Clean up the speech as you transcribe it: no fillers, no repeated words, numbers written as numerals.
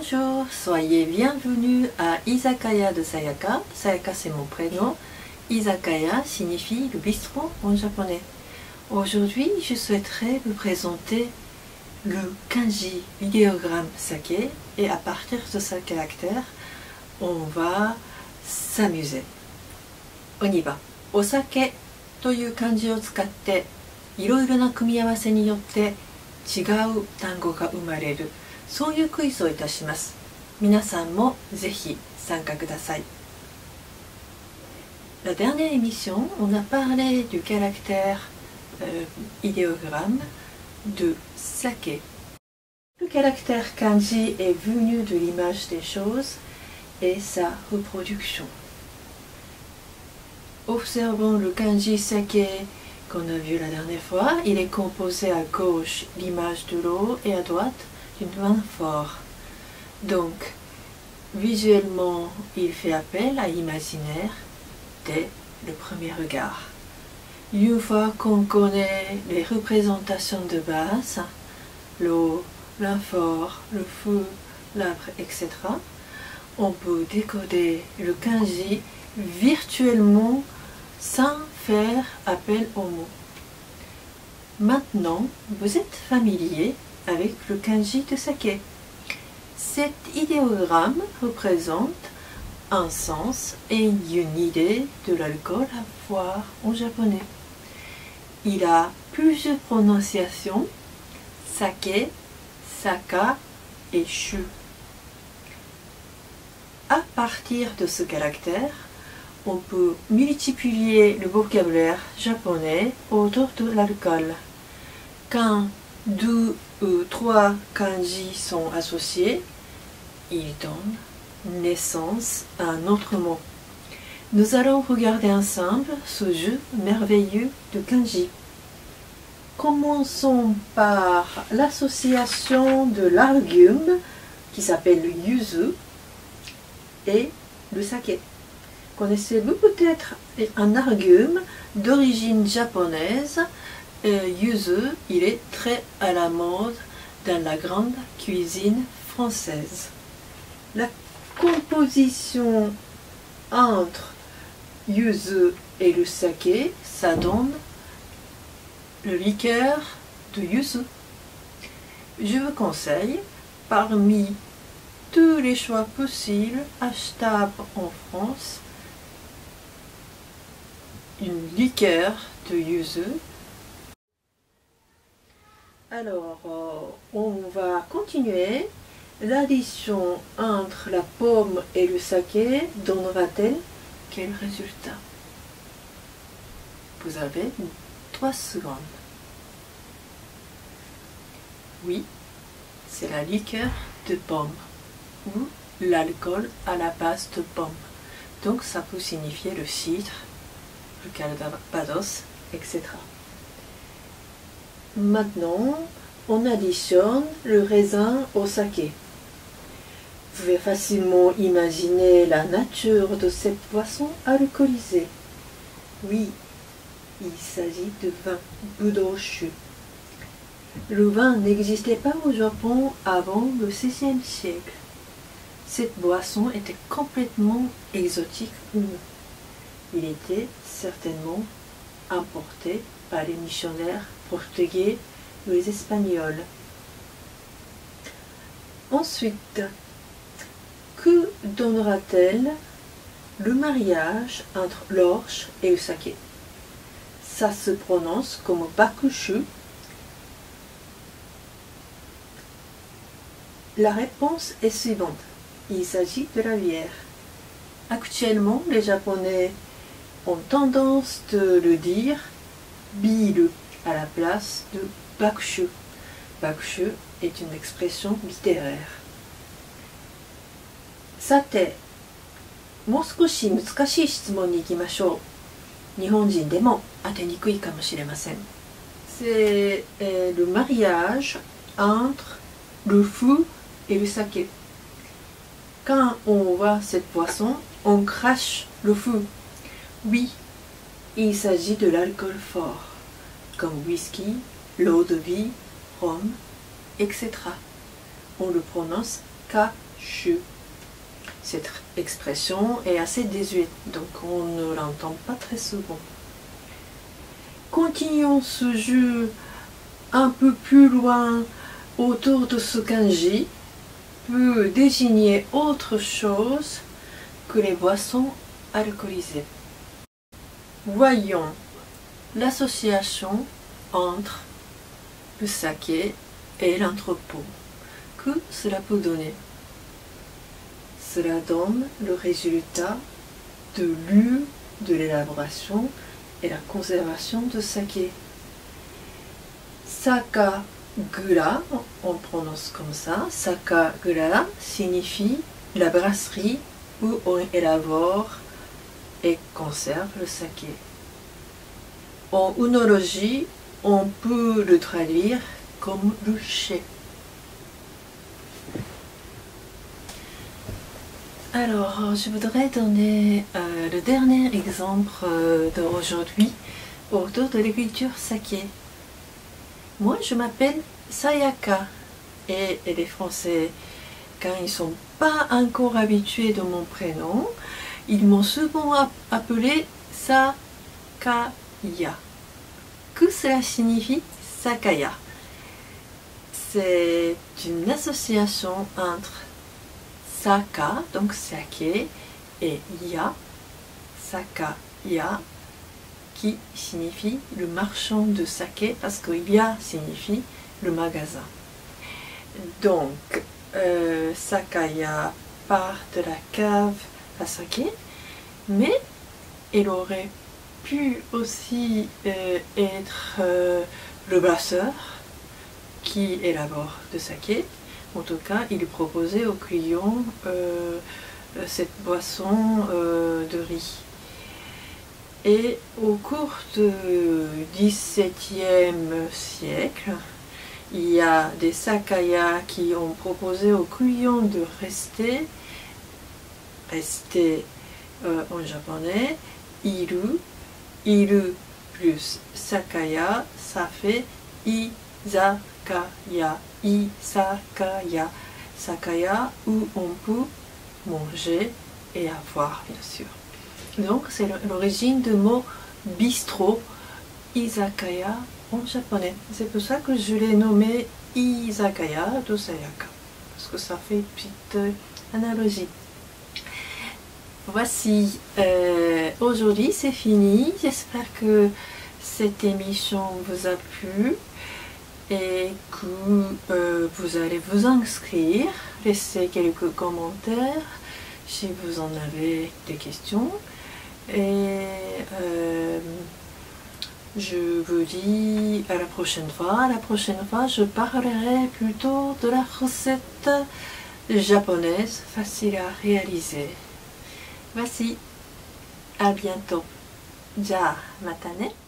Bonjour, soyez bienvenus à Izakaya de Sayaka. Sayaka c'est mon prénom. Izakaya signifie le bistrot en japonais. Aujourd'hui, je souhaiterais vous présenter le kanji idéogramme sake et à partir de ce caractère, on va s'amuser. On y va. Osake という漢字を使っていろいろな組み合わせによって違う単語が生まれる、そういうクイズをいたします。皆さんもぜひ参加ください。La dernière émission, on a parlé du caractère idéogramme de sake. Le caractère kanji est venu de l'image des choses et sa reproduction. Observons le kanji sake qu'on a vu la dernière fois. Il est composé à gauche l'image de l'eau et à droite d'une main forte. Donc, visuellement, il fait appel à l'imaginaire dès le premier regard. Une fois qu'on connaît les représentations de base, l'eau, l'amphore, le feu, l'arbre, etc., on peut décoder le kanji virtuellement sans faire appel aux mots. Maintenant, vous êtes familier avec le kanji de sake. Cet idéogramme représente un sens et une idée de l'alcool à boire en japonais. Il a plusieurs prononciations: sake, saka et shu. À partir de ce caractère, on peut multiplier le vocabulaire japonais autour de l'alcool. Quand deux ou trois kanji sont associés, ils donnent naissance à un autre mot. Nous allons regarder ensemble ce jeu merveilleux de kanji. Commençons par l'association de l'argume qui s'appelle le yuzu et le sake. Connaissez-vous peut-être un argume d'origine japonaise? Yuzu, il est très à la mode dans la grande cuisine française. La composition entre yuzu et le sake, ça donne le liqueur de yuzu. Je vous conseille, parmi tous les choix possibles achetables en France, une liqueur de yuzu. Alors, on va continuer. L'addition entre la pomme et le saké donnera-t-elle quel résultat? Vous avez 3 secondes. Oui, c'est la liqueur de pomme ou l'alcool à la base de pomme. Donc ça peut signifier le cidre, le calvados, etc. Maintenant, on additionne le raisin au saké. Vous pouvez facilement imaginer la nature de cette boisson alcoolisée. Oui, il s'agit de vin Budō-shu. Le vin n'existait pas au Japon avant le XVIe siècle. Cette boisson était complètement exotique pour nous. Il était certainement importé par les missionnaires portugais ou les Espagnols. Ensuite, que donnera-t-elle le mariage entre l'orge et le saké? Ça se prononce comme bakushu. La réponse est suivante. Il s'agit de la bière. Actuellement, les Japonais ont tendance de le dire biru à la place de bakushu. Bakushu est une expression littéraire. さて、もう少し難しい質問に行きましょう。日本人でも当てにくいかもしれません。C'est le mariage entre le feu et le saké. Quand on voit cette boisson, on crache le feu. Oui, il s'agit de l'alcool fort, comme whisky, l'eau de vie, rhum, etc. On le prononce ka shu. Cette expression est assez désuète, donc on ne l'entend pas très souvent. Continuons ce jeu un peu plus loin autour de ce kanji peut désigner autre chose que les boissons alcoolisées. Voyons l'association entre le saké et l'entrepôt. Que cela peut donner? Cela donne le résultat de l'u de l'élaboration et la conservation de saké. Sakagura, on prononce comme ça, Sakagura signifie la brasserie où on élabore et conserve le saké. En œnologie, on peut le traduire comme le chai. Alors, je voudrais donner le dernier exemple d'aujourd'hui autour de la culture saké. Moi, je m'appelle Sayaka et les Français, quand ils ne sont pas encore habitués de mon prénom, ils m'ont souvent appelé Sakaya. Que cela signifie Sakaya? C'est une association entre Saka, donc saké, et ya, Sakaya, qui signifie le marchand de saké, parce que ya signifie le magasin. Donc, Sakaya part de la cave à saké, mais il aurait pu aussi être le brasseur qui élabore le saké. En tout cas, il proposait aux clients cette boisson de riz. Et au cours du XVIIe siècle, il y a des sakaya qui ont proposé aux clients de rester en japonais, iru plus sakaya, ça fait izakaya, sakaya où on peut manger et avoir bien sûr. Donc c'est l'origine du mot bistrot, izakaya en japonais. C'est pour ça que je l'ai nommé Izakaya de Sayaka, parce que ça fait une petite analogie. Voici, aujourd'hui c'est fini. J'espère que cette émission vous a plu et que vous allez vous inscrire, laisser quelques commentaires si vous en avez des questions. Et je vous dis à la prochaine fois. La prochaine fois, je parlerai plutôt de la recette japonaise facile à réaliser. Voici, à bientôt. Ja, mata ne.